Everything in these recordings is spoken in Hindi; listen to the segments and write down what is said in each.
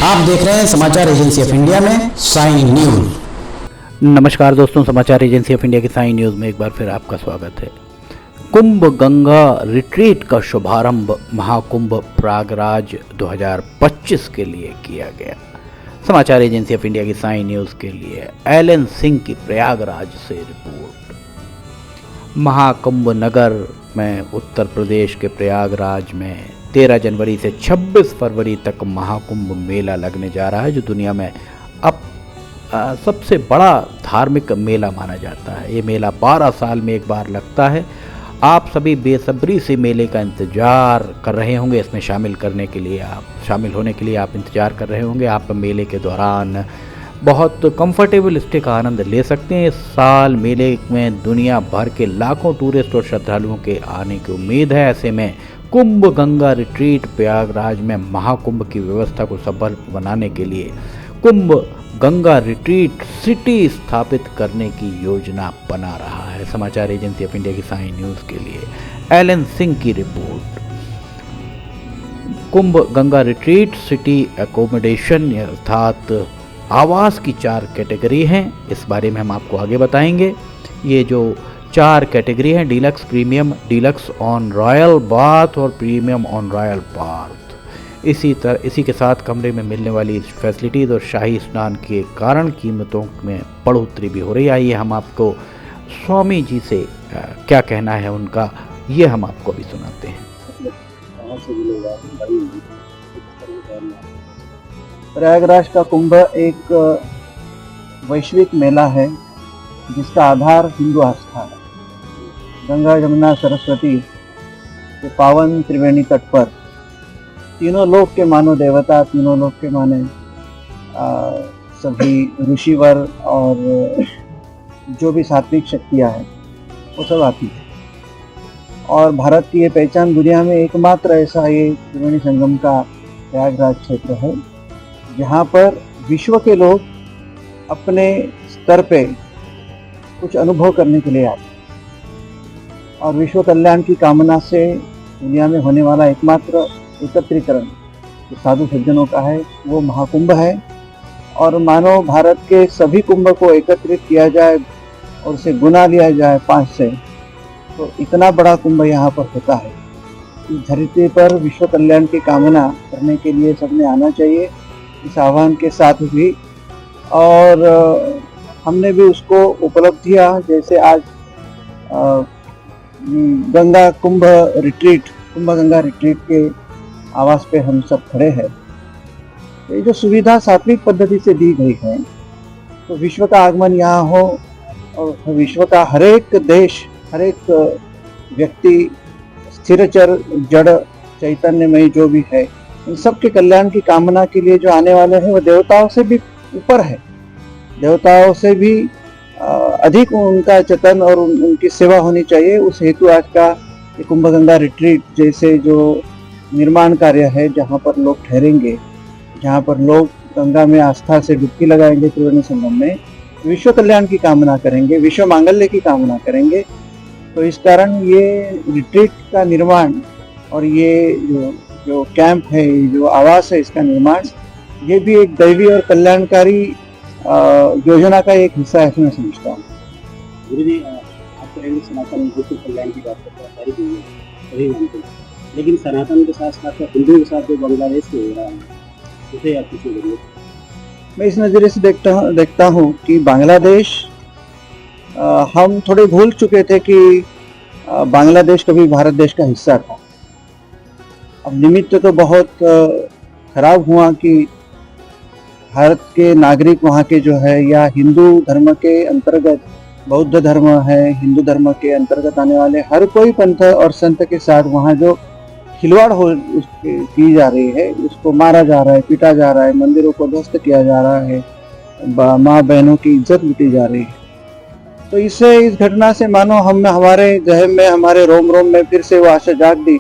आप देख रहे हैं समाचार एजेंसी ऑफ इंडिया में साइन न्यूज। नमस्कार दोस्तों, समाचार एजेंसी ऑफ इंडिया की साइन न्यूज में एक बार फिर आपका स्वागत है। कुंभ गंगा रिट्रीट का शुभारंभ महाकुंभ प्रयागराज 2025 के लिए किया गया। समाचार एजेंसी ऑफ इंडिया की साइन न्यूज के लिए एलन सिंह की प्रयागराज से रिपोर्ट। महाकुंभ नगर में उत्तर प्रदेश के प्रयागराज में 13 जनवरी से 26 फरवरी तक महाकुंभ मेला लगने जा रहा है, जो दुनिया में अब सबसे बड़ा धार्मिक मेला माना जाता है। ये मेला 12 साल में एक बार लगता है। आप सभी बेसब्री से मेले का इंतज़ार कर रहे होंगे। इसमें शामिल होने के लिए आप इंतज़ार कर रहे होंगे। आप मेले के दौरान बहुत कंफर्टेबल स्टे का आनंद ले सकते हैं। इस साल मेले में दुनिया भर के लाखों टूरिस्ट और श्रद्धालुओं के आने की उम्मीद है। ऐसे में कुंभ गंगा रिट्रीट प्रयागराज में महाकुंभ की व्यवस्था को सफल बनाने के लिए कुंभ गंगा रिट्रीट सिटी स्थापित करने की योजना बना रहा है। समाचार एजेंसी ऑफ इंडिया की साइन न्यूज़ के लिए एलन सिंह की रिपोर्ट। कुंभ गंगा रिट्रीट सिटी एकोमोडेशन अर्थात आवास की 4 कैटेगरी हैं। इस बारे में हम आपको आगे बताएंगे। ये जो 4 कैटेगरी हैं, deluxe, premium, deluxe on royal bath और प्रीमियम ऑन रॉयल बाथ। इसी के साथ कमरे में मिलने वाली फैसिलिटीज़ और शाही स्नान के कारण कीमतों में बढ़ोतरी भी हो रही है। आइए हम आपको स्वामी जी से क्या कहना है उनका, ये हम आपको अभी सुनाते हैं। प्रयागराज का कुंभ एक वैश्विक मेला है जिसका आधार हिंदू आस्था है। गंगा, जमुना, सरस्वती के पावन त्रिवेणी तट पर तीनों लोक के मानो देवता, तीनों लोक के माने सभी ऋषिवर और जो भी सात्विक शक्तियाँ हैं वो सब आती है। और भारत की ये पहचान दुनिया में एकमात्र ऐसा ये त्रिवेणी संगम का प्रयागराज क्षेत्र है जहाँ पर विश्व के लोग अपने स्तर पे कुछ अनुभव करने के लिए आते हैं। और विश्व कल्याण की कामना से दुनिया में होने वाला एकमात्र एकत्रीकरण जो साधु सज्जनों का है वो महाकुंभ है। और मानो भारत के सभी कुंभ को एकत्रित किया जाए और उसे गुना लिया जाए 5 से, तो इतना बड़ा कुंभ यहाँ पर होता है। इस धरती पर विश्व कल्याण की कामना करने के लिए सबने आना चाहिए, इस आह्वान के साथ भी। और हमने भी उसको उपलब्ध किया। जैसे आज गंगा कुंभ गंगा रिट्रीट के आवास पे हम सब खड़े हैं। ये जो सुविधा सात्विक पद्धति से दी गई है, तो विश्व का आगमन यहाँ हो और विश्व का हर एक देश, हर एक व्यक्ति, स्थिरचर जड़ चैतन्यमय जो भी है, इन सब के कल्याण की कामना के लिए जो आने वाले हैं वो देवताओं से भी ऊपर है, देवताओं से भी अधिक उनका चिंतन और उनकी सेवा होनी चाहिए। उस हेतु आज का ये कुंभ गंगा रिट्रीट जैसे जो निर्माण कार्य है, जहाँ पर लोग ठहरेंगे, जहाँ पर लोग गंगा में आस्था से डुबकी लगाएंगे, त्रिवेणी संगम में विश्व कल्याण की कामना करेंगे, विश्व मांगल्य की कामना करेंगे। तो इस कारण ये रिट्रीट का निर्माण और ये जो कैंप है, जो आवास है, इसका निर्माण, ये भी एक दैवी और कल्याणकारी योजना का एक हिस्सा है, मैं समझता हूँ। गुरु जी, आप करेंगे सनातन विश्व कल्याण की बात करते हैं, सारी चीजें सही मानते हैं, लेकिन सनातन के साथ साथ हिंदू के साथ जो बांग्लादेश में हो रहा है उसे आप कुछ बोलिए। मैं इस नज़रिए से देखता हूँ कि बांग्लादेश, हम थोड़े भूल चुके थे कि बांग्लादेश कभी भारत देश का हिस्सा था। अब निमित्त तो बहुत खराब हुआ कि भारत के नागरिक वहाँ के जो है, या हिंदू धर्म के अंतर्गत, बौद्ध धर्म है, हिंदू धर्म के अंतर्गत आने वाले हर कोई पंथ और संत के साथ वहाँ जो खिलवाड़ की जा रही है, उसको मारा जा रहा है, पीटा जा रहा है, मंदिरों को ध्वस्त किया जा रहा है, माँ बहनों की इज्जत लूटी जा रही है। तो इससे, इस घटना से मानो हमारे जहन में, हमारे रोम रोम में फिर से वो आशा जाग दी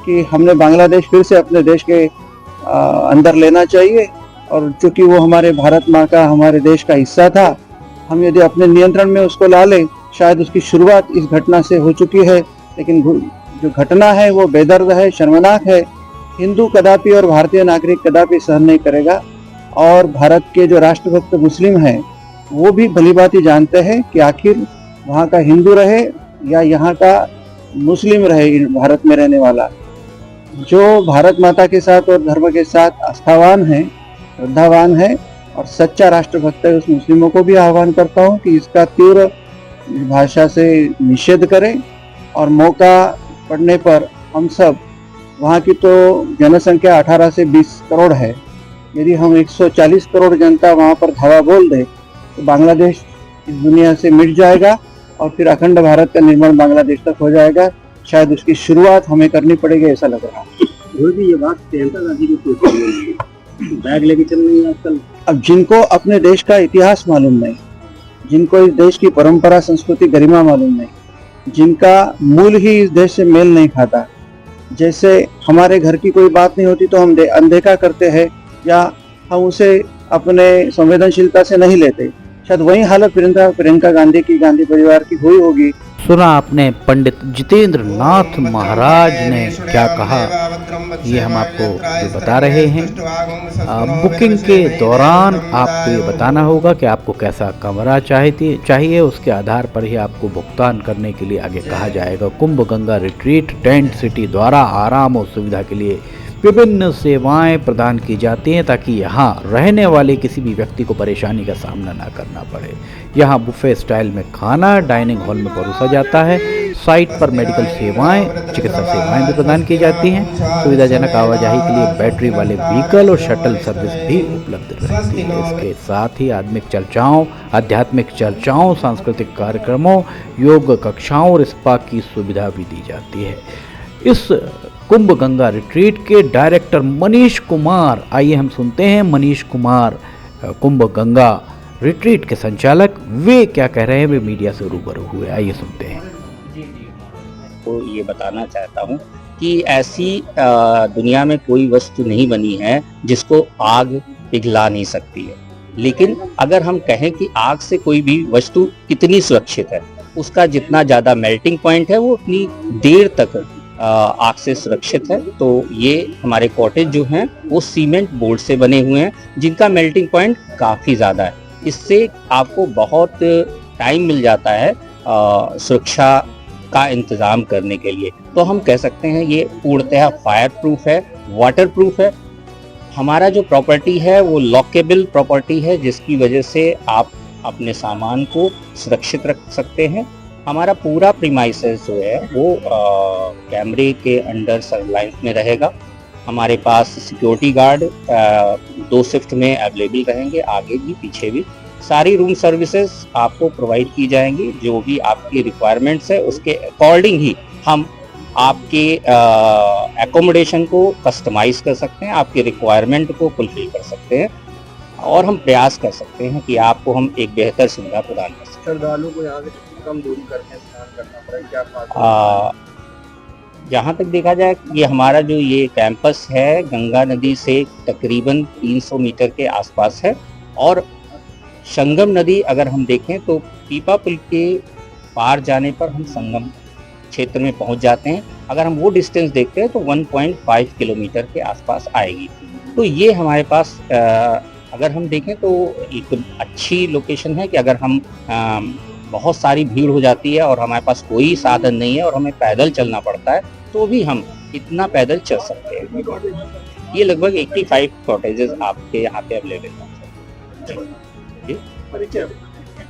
कि हमने बांग्लादेश फिर से अपने देश के अंदर लेना चाहिए। और चूंकि वो हमारे भारत माँ का, हमारे देश का हिस्सा था, हम यदि अपने नियंत्रण में उसको ला लें, शायद उसकी शुरुआत इस घटना से हो चुकी है। लेकिन जो घटना है वो बेदर्द है, शर्मनाक है। हिंदू कदापि और भारतीय नागरिक कदापि सहन नहीं करेगा। और भारत के जो राष्ट्रभक्त मुस्लिम हैं वो भी भलीभांति जानते हैं कि आखिर वहाँ का हिंदू रहे या यहाँ का मुस्लिम रहे, भारत में रहने वाला जो भारत माता के साथ और धर्म के साथ आस्थावान है, श्रद्धावान है और सच्चा राष्ट्रभक्त है, उस मुस्लिमों को भी आह्वान करता हूँ कि इसका तीव्र भाषा से निषेध करें और मौका पड़ने पर हम सब, वहाँ की तो जनसंख्या 18 से 20 करोड़ है, यदि हम 140 करोड़ जनता वहाँ पर धावा बोल दे तो बांग्लादेश इस दुनिया से मिट जाएगा और फिर अखंड भारत का निर्माण बांग्लादेश तक हो जाएगा। शायद उसकी शुरुआत हमें करनी पड़ेगी, ऐसा लग रहा है। ये बात प्रियंका गांधी की कोई बैग लेके चल रही है आजकल। अब जिनको अपने देश का इतिहास मालूम नहीं, जिनको इस देश की परंपरा, संस्कृति, गरिमा मालूम नहीं, जिनका मूल ही इस देश से मेल नहीं खाता, जैसे हमारे घर की कोई बात नहीं होती तो हम अनदेखा करते हैं या हम उसे अपने संवेदनशीलता से नहीं लेते, शायद वही हालत प्रियंका गांधी की, गांधी परिवार की हुई होगी। सुना आपने पंडित जितेंद्र नाथ महाराज ने क्या कहा, ये हम आपको जो बता रहे हैं। बुकिंग के दौरान आपको ये बताना होगा कि आपको कैसा कमरा चाहिए, उसके आधार पर ही आपको भुगतान करने के लिए आगे कहा जाएगा। कुंभ गंगा रिट्रीट टेंट सिटी द्वारा आराम और सुविधा के लिए विभिन्न सेवाएं प्रदान की जाती हैं ताकि यहाँ रहने वाले किसी भी व्यक्ति को परेशानी का सामना ना करना पड़े। यहाँ बुफे स्टाइल में खाना डाइनिंग हॉल में परोसा जाता है। साइट पर मेडिकल सेवाएं, चिकित्सा सेवाएं भी प्रदान की जाती हैं। सुविधाजनक आवाजाही के लिए बैटरी वाले व्हीकल और शटल सर्विस भी उपलब्ध रहती है। इसके साथ ही आध्यात्मिक चर्चाओं, सांस्कृतिक कार्यक्रमों, योग कक्षाओं और स्पा की सुविधा भी दी जाती है। इस कुंभ गंगा रिट्रीट के डायरेक्टर मनीष कुमार, आइए हम सुनते हैं मनीष कुमार, कुंभ गंगा रिट्रीट के संचालक, वे क्या कह रहे हैं। वे मीडिया से रूबरू हुए, आइए सुनते हैं। तो ये बताना चाहता हूँ कि ऐसी दुनिया में कोई वस्तु नहीं बनी है जिसको आग पिघला नहीं सकती है, लेकिन अगर हम कहें कि आग से कोई भी वस्तु कितनी सुरक्षित है, उसका जितना ज़्यादा मेल्टिंग पॉइंट है वो उतनी देर तक आग से सुरक्षित है। तो ये हमारे कॉटेज जो हैं वो सीमेंट बोर्ड से बने हुए हैं जिनका मेल्टिंग पॉइंट काफ़ी ज़्यादा है। इससे आपको बहुत टाइम मिल जाता है सुरक्षा का इंतज़ाम करने के लिए। तो हम कह सकते हैं ये पूर्णतः फायर प्रूफ है, वाटर प्रूफ है। हमारा जो प्रॉपर्टी है वो लॉकेबल प्रॉपर्टी है, जिसकी वजह से आप अपने सामान को सुरक्षित रख सकते हैं। हमारा पूरा प्रीमाइसेस जो है वो कैमरे के अंडर सर्विलांस में रहेगा। हमारे पास सिक्योरिटी गार्ड 2 शिफ्ट में अवेलेबल रहेंगे, आगे भी पीछे भी। सारी रूम सर्विसेज आपको प्रोवाइड की जाएंगी, जो भी आपकी रिक्वायरमेंट्स है उसके अकॉर्डिंग ही हम आपके एकोमोडेशन को कस्टमाइज कर सकते हैं, आपके रिक्वायरमेंट को फुलफिल कर सकते हैं और हम प्रयास कर सकते हैं कि आपको हम एक बेहतर सुविधा प्रदान कर सकते हैं। श्रद्धालु को यहाँ से कम दूरी करके स्नान करना पड़े, क्या बात है? जहाँ तक देखा जाए ये हमारा जो ये कैंपस है गंगा नदी से तकरीबन 300 मीटर के आसपास है और संगम नदी अगर हम देखें तो पीपा पुल के पार जाने पर हम संगम क्षेत्र में पहुंच जाते हैं। अगर हम वो डिस्टेंस देखते हैं तो 1.5 किलोमीटर के आसपास आएगी। तो ये हमारे पास अगर हम देखें तो एक अच्छी लोकेशन है कि अगर हम बहुत सारी भीड़ हो जाती है और हमारे पास कोई साधन नहीं है और हमें पैदल चलना पड़ता है तो भी हम इतना पैदल चल सकते हैं। ये लगभग 85 कॉटेजेस आपके यहाँ पे अवेलेबल हैं।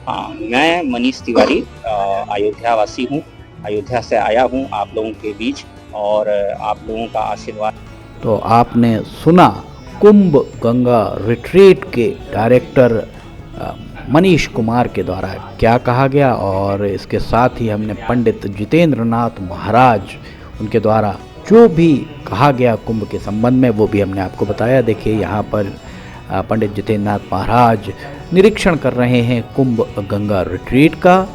हाँ, मैं मनीष तिवारी अयोध्या वासी हूँ, अयोध्या से आया हूँ आप लोगों के बीच और आप लोगों का आशीर्वाद। तो आपने सुना कुंभ गंगा रिट्रीट के डायरेक्टर मनीष कुमार के द्वारा क्या कहा गया और इसके साथ ही हमने पंडित जितेंद्र नाथ महाराज उनके द्वारा जो भी कहा गया कुंभ के संबंध में वो भी हमने आपको बताया। देखिए यहाँ पर पंडित जितेंद्र नाथ महाराज निरीक्षण कर रहे हैं कुंभ गंगा रिट्रीट का,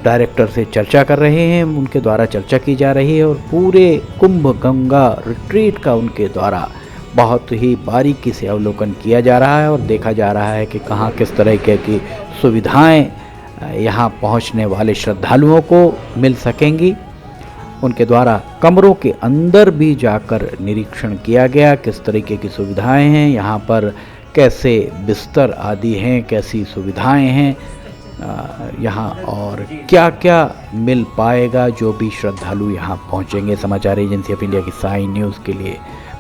डायरेक्टर से चर्चा कर रहे हैं, उनके द्वारा चर्चा की जा रही है और पूरे कुंभ गंगा रिट्रीट का उनके द्वारा बहुत ही बारीकी से अवलोकन किया जा रहा है और देखा जा रहा है कि कहाँ किस तरह की सुविधाएं यहाँ पहुँचने वाले श्रद्धालुओं को मिल सकेंगी। उनके द्वारा कमरों के अंदर भी जाकर निरीक्षण किया गया, किस तरीके की सुविधाएं हैं यहाँ पर, कैसे बिस्तर आदि हैं, कैसी सुविधाएं हैं यहाँ, और क्या क्या मिल पाएगा जो भी श्रद्धालु यहाँ पहुँचेंगे। समाचार एजेंसी ऑफ इंडिया की साइन न्यूज़ के लिए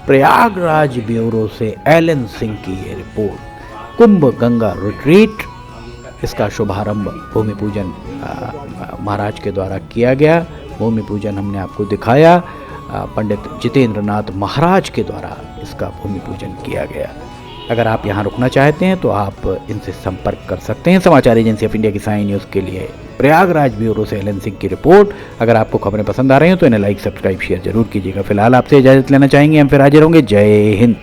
प्रयागराज ब्यूरो से एलन सिंह की ये रिपोर्ट। कुंभ गंगा रिट्रीट, इसका शुभारंभ भूमि पूजन महाराज के द्वारा किया गया। भूमि पूजन हमने आपको दिखाया, पंडित जितेंद्र नाथ महाराज के द्वारा इसका भूमि पूजन किया गया। अगर आप यहाँ रुकना चाहते हैं तो आप इनसे संपर्क कर सकते हैं। समाचार एजेंसी ऑफ इंडिया की साइन न्यूज़ के लिए प्रयागराज ब्यूरो से एलन सिंह की रिपोर्ट। अगर आपको खबरें पसंद आ रही हैं तो इन्हें लाइक, सब्सक्राइब, शेयर जरूर कीजिएगा। फिलहाल आपसे इजाज़त लेना चाहेंगे, हम फिर हाजिर होंगे। जय हिंद।